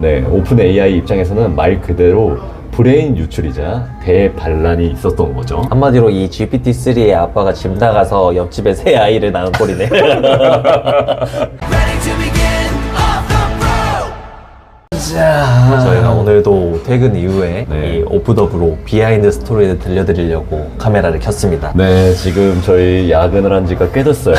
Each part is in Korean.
네, 오픈 AI 입장에서는 말 그대로 브레인 유출이자 대반란이 있었던 거죠. 한마디로 이 GPT-3의 아빠가 집 나가서 옆집에 새 아이를 낳은 꼴이네. 저희가 오늘도 퇴근 이후에 네. 이 오프 더 브로 비하인드 스토리를 들려드리려고 카메라를 켰습니다. 네, 지금 저희 야근을 한 지가 꽤 됐어요.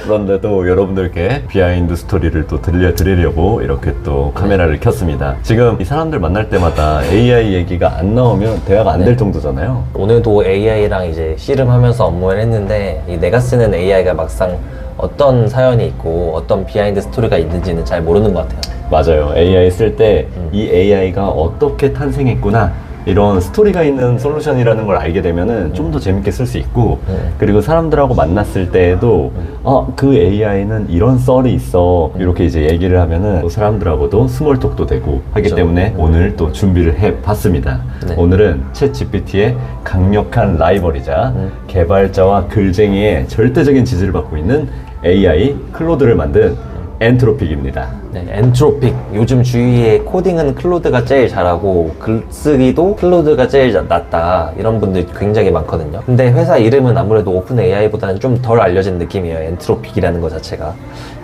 그런데도 여러분들께 비하인드 스토리를 또 들려드리려고 이렇게 또 카메라를 켰습니다. 지금 이 사람들 만날 때마다 AI 얘기가 안 나오면 대화가 안 될 정도잖아요. 오늘도 AI랑 이제 씨름하면서 업무를 했는데 이 내가 쓰는 AI가 막상 어떤 사연이 있고 어떤 비하인드 스토리가 있는지는 잘 모르는 것 같아요. 맞아요. AI 쓸 때 이 AI가 어떻게 탄생했구나 이런 스토리가 있는 솔루션이라는 걸 알게 되면은 좀 더 재밌게 쓸 수 있고 그리고 사람들하고 만났을 때에도 그 AI는 이런 썰이 있어 이렇게 이제 얘기를 하면은 또 사람들하고도 스몰톡도 되고 하기 그렇죠. 때문에 오늘 또 준비를 해봤습니다. 네. 오늘은 챗GPT의 강력한 라이벌이자 개발자와 글쟁이의 절대적인 지지를 받고 있는 AI 클로드를 만든 엔트로픽입니다. 네, 엔트로픽. 요즘 주위에 코딩은 클로드가 제일 잘하고 글쓰기도 클로드가 제일 낫다 이런 분들 굉장히 많거든요. 근데 회사 이름은 아무래도 오픈 AI보다는 좀 덜 알려진 느낌이에요. 엔트로픽이라는 것 자체가.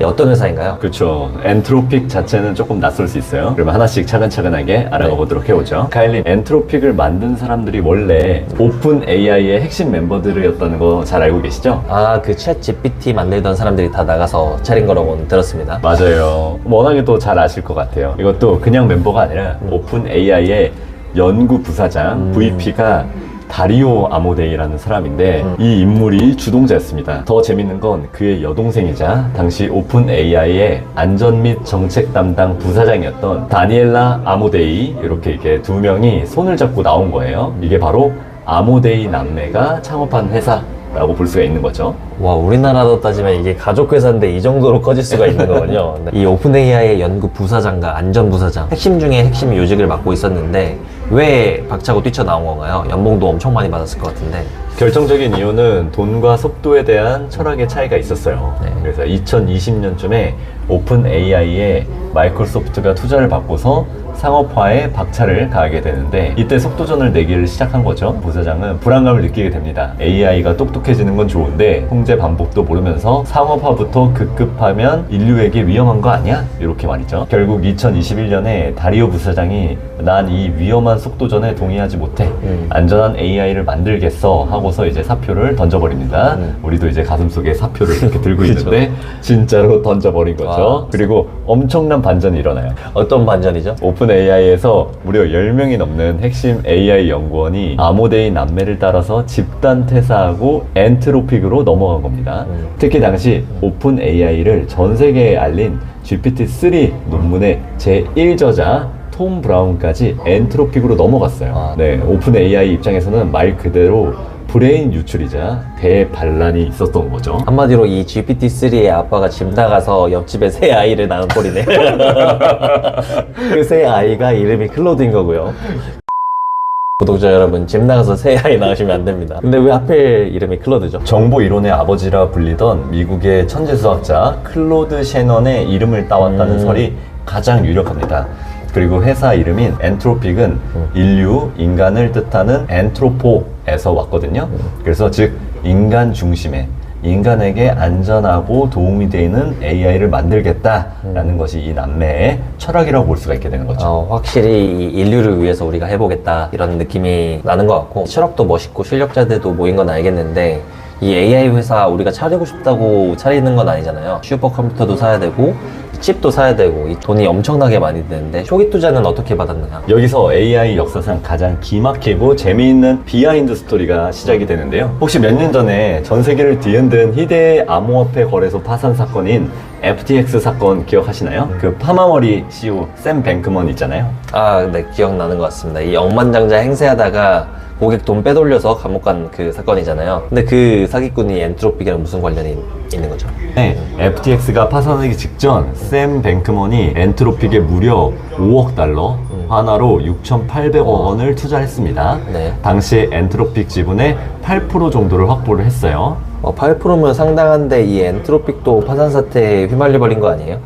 어떤 회사인가요? 그렇죠. 엔트로픽 자체는 조금 낯설 수 있어요. 그러면 하나씩 차근차근하게 알아가 보도록 해보죠. 카일님, 엔트로픽을 만든 사람들이 원래 오픈 AI의 핵심 멤버들이었다는 거 잘 알고 계시죠? 아, 그 챗 GPT 만들던 사람들이 다 나가서 차린 거라고 들었습니다. 맞아요. 워낙에 또 잘 아실 것 같아요. 이것도 그냥 멤버가 아니라 오픈 AI의 연구 부사장 VP가 다리오 아모데이라는 사람인데 이 인물이 주동자였습니다. 더 재밌는 건 그의 여동생이자 당시 오픈 AI의 안전 및 정책 담당 부사장이었던 다니엘라 아모데이 이렇게 두 명이 손을 잡고 나온 거예요. 이게 바로 아모데이 남매가 창업한 회사라고 볼 수가 있는 거죠. 와, 우리나라로 따지면 이게 가족 회사인데 이 정도로 커질 수가 있는 거군요. 네. 이 오픈 AI의 연구 부사장과 안전 부사장 핵심 중에 핵심 요직을 맡고 있었는데 왜 박차고 뛰쳐나온 건가요? 연봉도 엄청 많이 받았을 것 같은데. 결정적인 이유는 돈과 속도에 대한 철학의 차이가 있었어요. 네. 그래서 2020년쯤에 오픈 AI에 마이크로소프트가 투자를 받고서 상업화에 박차를 가하게 되는데 이때 속도전을 내기를 시작한 거죠. 부사장은 불안감을 느끼게 됩니다. AI가 똑똑해지는 건 좋은데 통제 방법도 모르면서 상업화부터 급급하면 인류에게 위험한 거 아니야? 이렇게 말이죠. 결국 2021년에 다리오 부사장이 난 이 위험한 속도전에 동의하지 못해. 안전한 AI를 만들겠어 하고서 이제 사표를 던져버립니다. 우리도 이제 가슴속에 사표를 이렇게 들고 있는데 진짜로 던져버린 거죠. 와. 그리고 엄청난 반전이 일어나요. 어떤 반전이죠? 오픈 AI에서 무려 10명이 넘는 핵심 AI 연구원이 아모데이 남매를 따라서 집단 퇴사하고 엔트로픽으로 넘어간 겁니다. 특히 당시 오픈 AI를 전 세계에 알린 GPT-3 논문의 제1저자 톰 브라운까지 엔트로픽으로 넘어갔어요. 네, 오픈 AI 입장에서는 말 그대로 브레인 유출이자 대반란이 있었던 거죠. 한마디로 이 GPT-3의 아빠가 집 나가서 옆집에 새 아이를 낳은 꼴이네. 그 새 아이가 이름이 클로드인 거고요. 구독자 여러분, 집 나가서 새 아이 낳으시면 안 됩니다. 근데 왜 하필 이름이 클로드죠? 정보 이론의 아버지라 불리던 미국의 천재수학자 클로드 셰넌의 이름을 따왔다는 설이 가장 유력합니다. 그리고 회사 이름인 엔트로픽은 인류, 인간을 뜻하는 엔트로포에서 왔거든요. 그래서 즉 인간 중심의 인간에게 안전하고 도움이 되는 AI를 만들겠다라는 것이 이 남매의 철학이라고 볼 수가 있게 되는 거죠. 확실히 이 인류를 위해서 우리가 해보겠다 이런 느낌이 나는 것 같고 철학도 멋있고 실력자들도 모인 건 알겠는데 이 AI 회사 우리가 차리고 싶다고 차리는 건 아니잖아요. 슈퍼컴퓨터도 사야 되고 칩도 사야 되고 이 돈이 엄청나게 많이 드는데 초기 투자는 어떻게 받았느냐? 여기서 AI 역사상 가장 기막히고 재미있는 비하인드 스토리가 시작이 되는데요. 혹시 몇 년 전에 전 세계를 뒤흔든 희대의 암호화폐 거래소 파산 사건인 FTX 사건 기억하시나요? 그 파마머리 CEO 샘 뱅크먼 있잖아요. 아, 네, 기억나는 것 같습니다. 이 억만장자 행세하다가 고객 돈 빼돌려서 감옥 간 그 사건이잖아요. 근데 그 사기꾼이 엔트로픽이랑 무슨 관련이 있는 거죠? 네, FTX가 파산하기 직전 샘 뱅크먼이 엔트로픽에 무려 5억 달러, 하나로 6,800억 원을 투자했습니다. 네. 당시 엔트로픽 지분의 8% 정도를 확보를 했어요. 8%면 상당한데 이 엔트로픽도 파산 사태에 휘말려 버린 거 아니에요?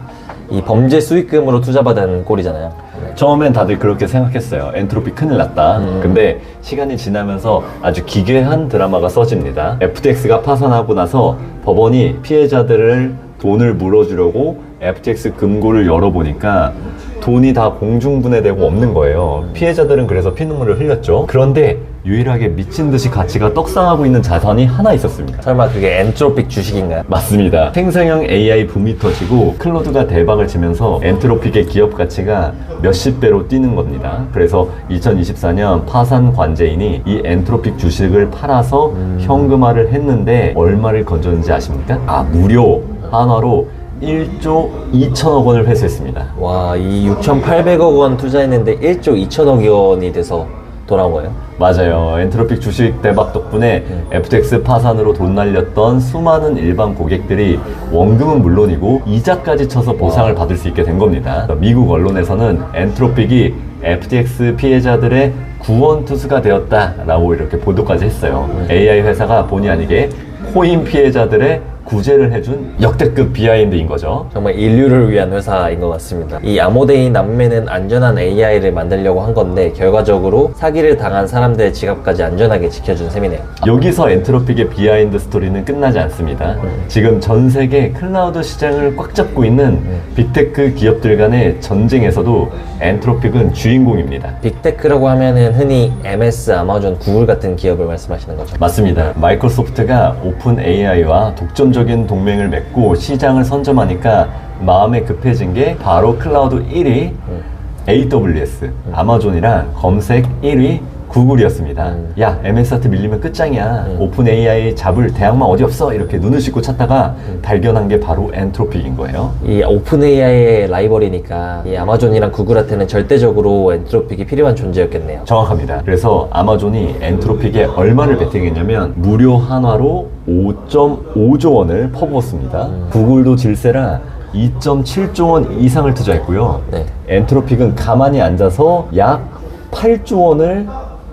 이 범죄 수익금으로 투자받은 꼴이잖아요. 처음엔 다들 그렇게 생각했어요. 엔트로피 큰일 났다. 근데 시간이 지나면서 아주 기괴한 드라마가 써집니다. FTX가 파산하고 나서 법원이 피해자들을 돈을 물어주려고 FTX 금고를 열어보니까 돈이 다 공중분해되고 없는 거예요. 피해자들은 그래서 피눈물을 흘렸죠. 그런데 유일하게 미친 듯이 가치가 떡상하고 있는 자산이 하나 있었습니다. 설마 그게 엔트로픽 주식인가요? 맞습니다. 생성형 AI 붐이 터지고 클로드가 대박을 치면서 엔트로픽의 기업 가치가 몇십 배로 뛰는 겁니다. 그래서 2024년 파산 관제인이 이 엔트로픽 주식을 팔아서 현금화를 했는데 얼마를 건졌는지 아십니까? 무려 한화로 1조 2천억 원을 회수했습니다. 와, 이 6,800억 원 투자했는데 1조 2천억 원이 돼서 돌아온 거예요? 맞아요. 엔트로픽 주식 대박 덕분에 FTX 파산으로 돈 날렸던 수많은 일반 고객들이 원금은 물론이고 이자까지 쳐서 보상을 받을 수 있게 된 겁니다. 미국 언론에서는 엔트로픽이 FTX 피해자들의 구원 투수가 되었다라고 이렇게 보도까지 했어요. AI 회사가 본의 아니게 코인 피해자들의 구제를 해준 역대급 비하인드인 거죠. 정말 인류를 위한 회사인 것 같습니다. 이 아모데이 남매는 안전한 AI를 만들려고 한 건데 결과적으로 사기를 당한 사람들의 지갑까지 안전하게 지켜준 셈이네요. 여기서 엔트로픽의 비하인드 스토리는 끝나지 않습니다. 지금 전 세계 클라우드 시장을 꽉 잡고 있는 빅테크 기업들 간의 전쟁에서도 엔트로픽은 주인공입니다. 빅테크라고 하면은 흔히 MS, 아마존, 구글 같은 기업을 말씀하시는 거죠. 맞습니다. 마이크로소프트가 오픈 AI와 독점적인 동맹을 맺고 시장을 선점하니까 마음에 급해진 게 바로 클라우드 1위 AWS, 아마존이랑 검색 1위 구글이었습니다. 야, MS한테 밀리면 끝장이야. 오픈 AI 잡을 대학만 어디 없어. 이렇게 눈을 씻고 찾다가 발견한 게 바로 엔트로픽인 거예요. 이 오픈 AI의 라이벌이니까 이 아마존이랑 구글한테는 절대적으로 엔트로픽이 필요한 존재였겠네요. 정확합니다. 그래서 아마존이 엔트로픽에 얼마를 베팅했냐면 무료 한화로 5.5조 원을 퍼부었습니다. 구글도 질세라 2.7조 원 이상을 투자했고요. 네. 엔트로픽은 가만히 앉아서 약 8조 원을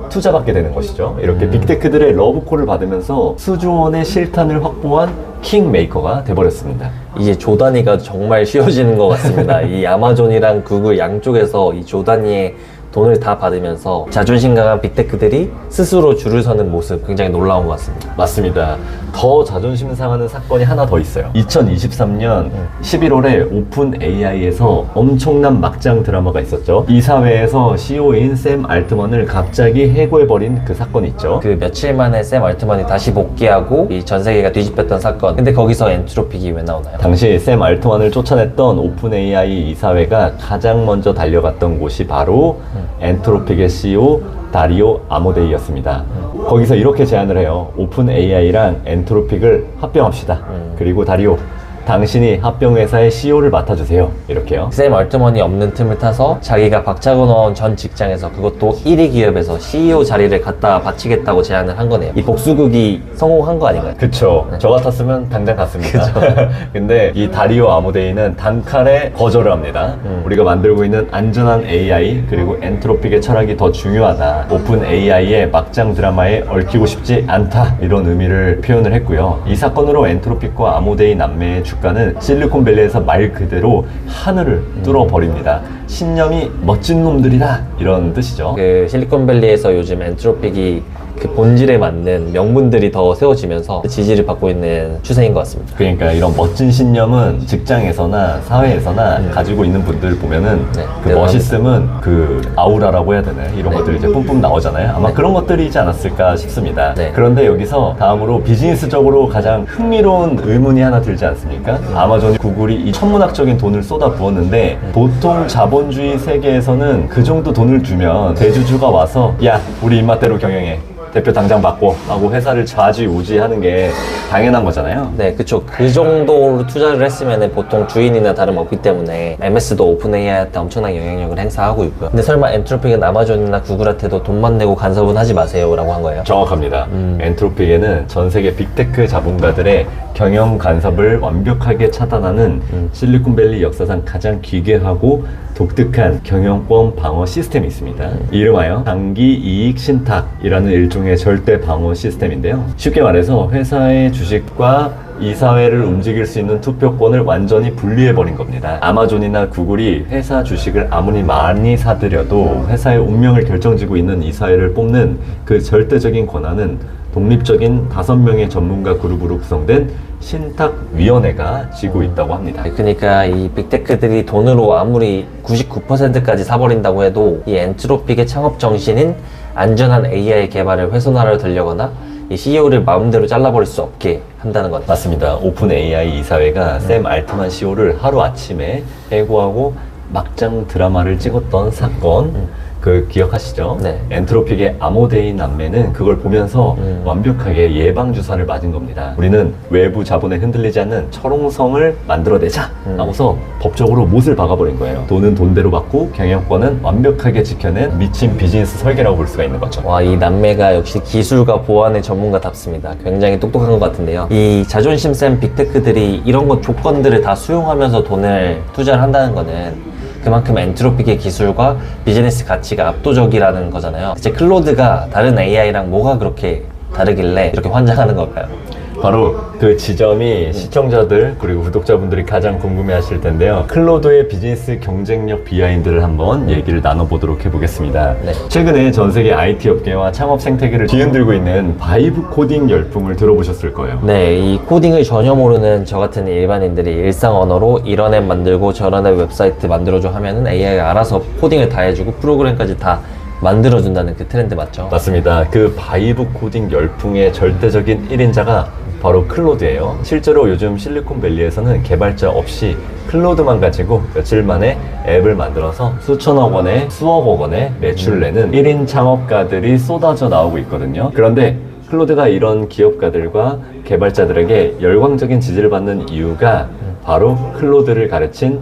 투자받게 되는 것이죠. 이렇게 빅테크들의 러브콜을 받으면서 수조 원의 실탄을 확보한 킹메이커가 돼버렸습니다. 이제 조 단위가 정말 쉬워지는 것 같습니다. 이 아마존이랑 구글 양쪽에서 이 조 단위의 돈을 다 받으면서 자존심 강한 빅테크들이 스스로 줄을 서는 모습 굉장히 놀라운 것 같습니다. 맞습니다. 더 자존심 상하는 사건이 하나 더 있어요. 2023년 11월에 오픈 AI에서 엄청난 막장 드라마가 있었죠. 이 사회에서 CEO인 샘 알트먼을 갑자기 해고해버린 그 사건이 있죠. 그 며칠 만에 샘 알트만이 다시 복귀하고 이 전 세계가 뒤집혔던 사건. 근데 거기서 엔트로픽이 왜 나오나요? 당시 샘 알트만을 쫓아냈던 오픈 AI 이사회가 가장 먼저 달려갔던 곳이 바로 엔트로픽의 CEO 다리오 아모데이였습니다. 거기서 이렇게 제안을 해요. 오픈 AI랑 엔트로픽을 합병합시다. 그리고 다리오, 당신이 합병회사의 CEO를 맡아주세요. 이렇게요. 샘 알트먼이 없는 틈을 타서 자기가 박차고 넣은 전 직장에서 그것도 1위 기업에서 CEO 자리를 갖다 바치겠다고 제안을 한 거네요. 이 복수극이 성공한 거 아닌가요? 그쵸. 저 같았으면 당장 갔습니다. 근데 이 다리오 아모데이는 단칼에 거절을 합니다. 우리가 만들고 있는 안전한 AI 그리고 엔트로픽의 철학이 더 중요하다. 오픈 AI의 막장 드라마에 얽히고 싶지 않다. 이런 의미를 표현을 했고요. 이 사건으로 엔트로픽과 아모데이 남매의 주가는 실리콘밸리에서 말 그대로 하늘을 뚫어버립니다. 신념이 멋진 놈들이다. 이런 뜻이죠. 그 실리콘밸리에서 요즘 엔트로픽이 그 본질에 맞는 명분들이 더 세워지면서 지지를 받고 있는 추세인 것 같습니다. 그러니까 이런 멋진 신념은 직장에서나 사회에서나 가지고 있는 분들 보면은 네, 그 멋있음은 그 아우라라고 해야 되나요? 이런 네. 것들이 이제 뿜뿜 나오잖아요. 아마 그런 것들이지 않았을까 싶습니다. 네. 그런데 여기서 다음으로 비즈니스적으로 가장 흥미로운 의문이 하나 들지 않습니까? 아마존, 구글이 이 천문학적인 돈을 쏟아 부었는데 보통 자본주의 세계에서는 그 정도 돈을 주면 대주주가 와서 야, 우리 입맛대로 경영해. 대표 당장 바꿔 하고 회사를 좌지우지하는 게 당연한 거잖아요. 네, 그쵸. 그 정도로 투자를 했으면 보통 주인이나 다름없기 때문에 MS도 오픈 AI한테 엄청난 영향력을 행사하고 있고요. 근데 설마 엔트로픽은 아마존이나 구글한테도 돈만 내고 간섭은 하지 마세요 라고 한 거예요? 정확합니다. 엔트로픽에는 전 세계 빅테크 자본가들의 경영 간섭을 완벽하게 차단하는 실리콘밸리 역사상 가장 기괴하고 독특한 경영권 방어 시스템이 있습니다. 이름하여 장기 이익 신탁이라는 일종의 절대 방어 시스템인데요. 쉽게 말해서 회사의 주식과 이 사회를 움직일 수 있는 투표권을 완전히 분리해버린 겁니다. 아마존이나 구글이 회사 주식을 아무리 많이 사들여도 회사의 운명을 결정지고 있는 이 사회를 뽑는 그 절대적인 권한은 독립적인 5명의 전문가 그룹으로 구성된 신탁위원회가 쥐고 있다고 합니다. 그러니까 이 빅테크들이 돈으로 아무리 99%까지 사버린다고 해도 이 엔트로픽의 창업 정신인 안전한 AI 개발을 훼손하려 들려거나 이 CEO를 마음대로 잘라버릴 수 없게 한다는 것. 맞습니다. 오픈 AI 이사회가 샘 알트만 CEO를 하루아침에 해고하고 막장 드라마를 찍었던 사건 그 기억하시죠? 네. 엔트로픽의 아모데이 남매는 그걸 보면서 완벽하게 예방주사를 맞은 겁니다. 우리는 외부 자본에 흔들리지 않는 철옹성을 만들어내자 하고서 법적으로 못을 박아버린 거예요. 돈은 돈대로 받고 경영권은 완벽하게 지켜낸 미친 비즈니스 설계라고 볼 수가 있는 거죠. 와, 이 남매가 역시 기술과 보안의 전문가답습니다. 굉장히 똑똑한 것 같은데요. 이 자존심 센 빅테크들이 이런 것 조건들을 다 수용하면서 돈을 투자를 한다는 거는 그만큼 엔트로픽의 기술과 비즈니스 가치가 압도적이라는 거잖아요. 대체 클로드가 다른 AI랑 뭐가 그렇게 다르길래 이렇게 환장하는 걸까요? 바로 그 지점이 시청자들 그리고 구독자분들이 가장 궁금해 하실 텐데요. 클로드의 비즈니스 경쟁력 비하인드를 한번 얘기를 나눠보도록 해보겠습니다. 네. 최근에 전 세계 IT 업계와 창업 생태계를 뒤흔들고 있는 바이브 코딩 열풍을 들어보셨을 거예요. 네, 이 코딩을 전혀 모르는 저 같은 일반인들이 일상 언어로 이런 앱 만들고 저런 앱 웹사이트 만들어줘 하면은 AI가 알아서 코딩을 다 해주고 프로그램까지 다 만들어준다는 그 트렌드 맞죠? 맞습니다. 그 바이브 코딩 열풍의 절대적인 1인자가 바로 클로드예요. 실제로 요즘 실리콘밸리에서는 개발자 없이 클로드만 가지고 며칠 만에 앱을 만들어서 수천억 원에 수억억 원의 매출을 내는 1인 창업가들이 쏟아져 나오고 있거든요. 그런데 클로드가 이런 기업가들과 개발자들에게 열광적인 지지를 받는 이유가 바로 클로드를 가르친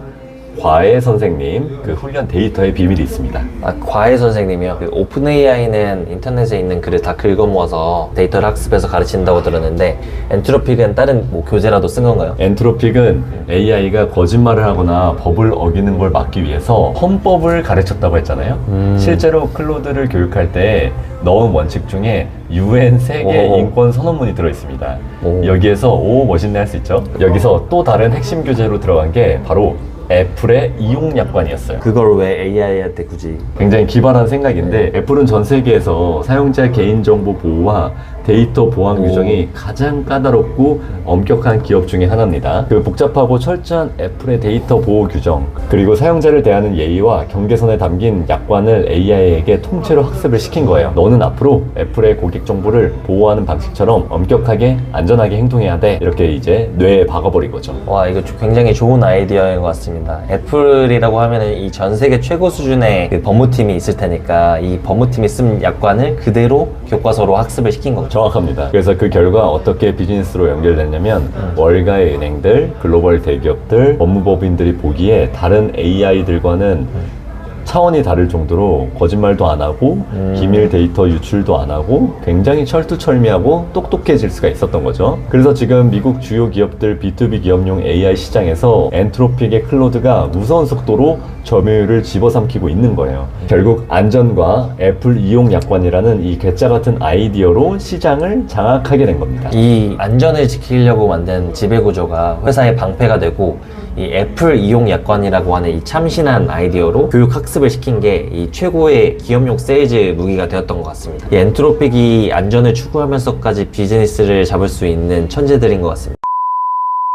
과외 선생님 그 훈련 데이터에 비밀이 있습니다. 아, 과외 선생님이요? 그 오픈 AI는 인터넷에 있는 글을 다 긁어 모아서 데이터를 학습해서 가르친다고 들었는데 엔트로픽은 다른 뭐 교재라도 쓴 건가요? 엔트로픽은 AI가 거짓말을 하거나 법을 어기는 걸 막기 위해서 헌법을 가르쳤다고 했잖아요. 실제로 클로드를 교육할 때 넣은 원칙 중에 UN 세계 오. 인권 선언문이 들어있습니다. 오. 여기에서 오 멋있네 할 수 있죠. 여기서 또 다른 핵심 교재로 들어간 게 바로 애플의 이용 약관이었어요. 그걸 왜 AI한테 굳이? 굉장히 기발한 생각인데 애플은 전 세계에서 사용자 개인정보 보호와 데이터 보안 규정이 가장 까다롭고 엄격한 기업 중에 하나입니다. 그 복잡하고 철저한 애플의 데이터 보호 규정 그리고 사용자를 대하는 예의와 경계선에 담긴 약관을 AI에게 통째로 학습을 시킨 거예요. 너는 앞으로 애플의 고객 정보를 보호하는 방식처럼 엄격하게 안전하게 행동해야 돼. 이렇게 이제 뇌에 박아버린 거죠. 와, 이거 굉장히 좋은 아이디어인 것 같습니다. 애플이라고 하면은 이 전 세계 최고 수준의 그 법무팀이 있을 테니까 이 법무팀이 쓴 약관을 그대로 교과서로 학습을 시킨 거죠. 정확합니다. 그래서 그 결과 어떻게 비즈니스로 연결됐냐면 월가의 은행들, 글로벌 대기업들, 법무법인들이 보기에 다른 AI들과는 차원이 다를 정도로 거짓말도 안 하고 기밀 데이터 유출도 안 하고 굉장히 철두철미하고 똑똑해질 수가 있었던 거죠. 그래서 지금 미국 주요 기업들 B2B 기업용 AI 시장에서 엔트로픽의 클로드가 무서운 속도로 점유율을 집어삼키고 있는 거예요. 결국 안전과 애플 이용 약관이라는 이 괴짜 같은 아이디어로 시장을 장악하게 된 겁니다. 이 안전을 지키려고 만든 지배구조가 회사의 방패가 되고 이 애플 이용 약관이라고 하는 이 참신한 아이디어로 교육 학습을 시킨 게 이 최고의 기업용 세일즈 무기가 되었던 것 같습니다. 이 엔트로픽이 안전을 추구하면서까지 비즈니스를 잡을 수 있는 천재들인 것 같습니다.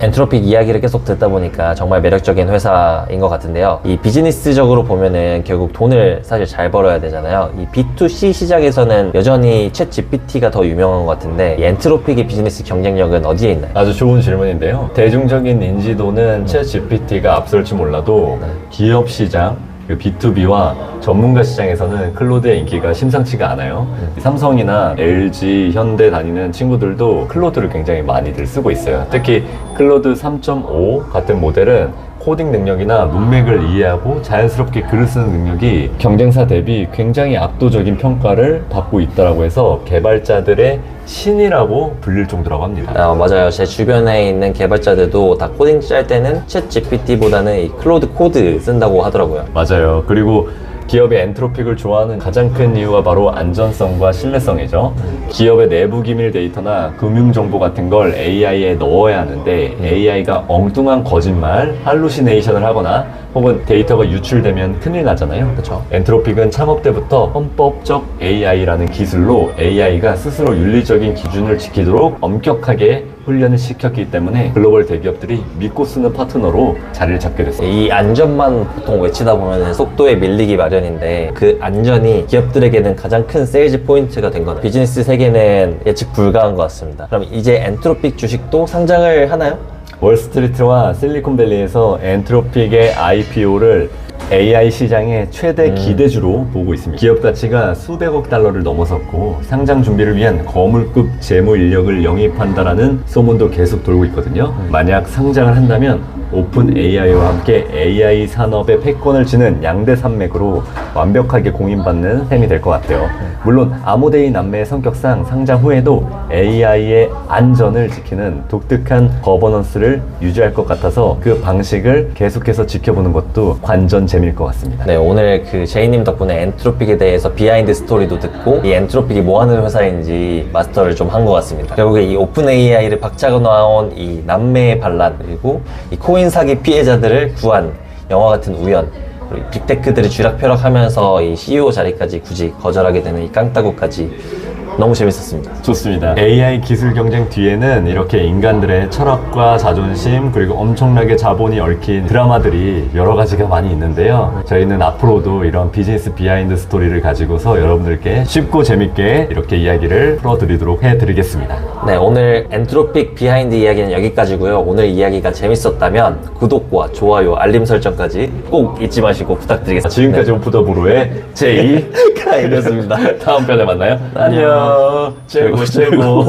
엔트로픽 이야기를 계속 듣다 보니까 정말 매력적인 회사인 것 같은데요. 이 비즈니스적으로 보면은 결국 돈을 사실 잘 벌어야 되잖아요. 이 B2C 시장에서는 여전히 챗 GPT가 더 유명한 것 같은데 이 엔트로픽의 비즈니스 경쟁력은 어디에 있나요? 아주 좋은 질문인데요. 대중적인 인지도는 챗 GPT가 앞설지 몰라도 기업 시장, 그 B2B와 전문가 시장에서는 클로드의 인기가 심상치가 않아요. 삼성이나 LG, 현대 다니는 친구들도 클로드를 굉장히 많이들 쓰고 있어요. 특히 클로드 3.5 같은 모델은 코딩 능력이나 문맥을 이해하고 자연스럽게 글을 쓰는 능력이 경쟁사 대비 굉장히 압도적인 평가를 받고 있다고 해서 개발자들의 신이라고 불릴 정도라고 합니다. 맞아요. 제 주변에 있는 개발자들도 다 코딩 짤 때는 챗 GPT보다는 이 클로드 코드 쓴다고 하더라고요. 맞아요. 그리고 기업이 엔트로픽을 좋아하는 가장 큰 이유가 바로 안전성과 신뢰성이죠. 기업의 내부 기밀 데이터나 금융 정보 같은 걸 AI에 넣어야 하는데 AI가 엉뚱한 거짓말, 할루시네이션을 하거나 혹은 데이터가 유출되면 큰일 나잖아요. 그쵸. 엔트로픽은 창업 때부터 헌법적 AI라는 기술로 AI가 스스로 윤리적인 기준을 지키도록 엄격하게 훈련을 시켰기 때문에 글로벌 대기업들이 믿고 쓰는 파트너로 자리를 잡게 됐어요. 이 안전만 보통 외치다 보면 속도에 밀리기 마련인데 그 안전이 기업들에게는 가장 큰 세일즈 포인트가 된 거는 비즈니스 세계는 예측 불가한 것 같습니다. 그럼 이제 엔트로픽 주식도 상장을 하나요? 월스트리트와 실리콘밸리에서 엔트로픽의 IPO를 AI 시장의 최대 기대주로 보고 있습니다. 기업 가치가 수백억 달러를 넘어섰고 상장 준비를 위한 거물급 재무 인력을 영입한다라는 소문도 계속 돌고 있거든요. 만약 상장을 한다면 오픈 AI와 함께 AI 산업의 패권을 쥐는 양대 산맥으로 완벽하게 공인받는 셈이 될 것 같아요. 물론 아모데이 남매의 성격상 상장 후에도 AI의 안전을 지키는 독특한 거버넌스를 유지할 것 같아서 그 방식을 계속해서 지켜보는 것도 관전 재미일 것 같습니다. 네, 오늘 그 제이님 덕분에 엔트로픽에 대해서 비하인드 스토리도 듣고 이 엔트로픽이 뭐 하는 회사인지 마스터를 좀 한 것 같습니다. 결국에 이 오픈 AI를 박차고 나온 이 남매의 반란 그리고 이 코인 사기 피해자들을 구한 영화 같은 우연 그리고 빅테크들이 쥐락펴락하면서 이 CEO 자리까지 굳이 거절하게 되는 이 깡따구까지 너무 재밌었습니다. 좋습니다. AI 기술 경쟁 뒤에는 이렇게 인간들의 철학과 자존심 그리고 엄청나게 자본이 얽힌 드라마들이 여러 가지가 많이 있는데요. 저희는 앞으로도 이런 비즈니스 비하인드 스토리를 가지고서 여러분들께 쉽고 재밌게 이렇게 이야기를 풀어드리도록 해드리겠습니다. 네, 오늘 엔트로픽 비하인드 이야기는 여기까지고요. 오늘 이야기가 재밌었다면 구독과 좋아요, 알림 설정까지 꼭 잊지 마시고 부탁드리겠습니다. 지금까지 오프더브로의 제이 카이였습니다. 다음 편에 만나요. 안녕. 최고 최고.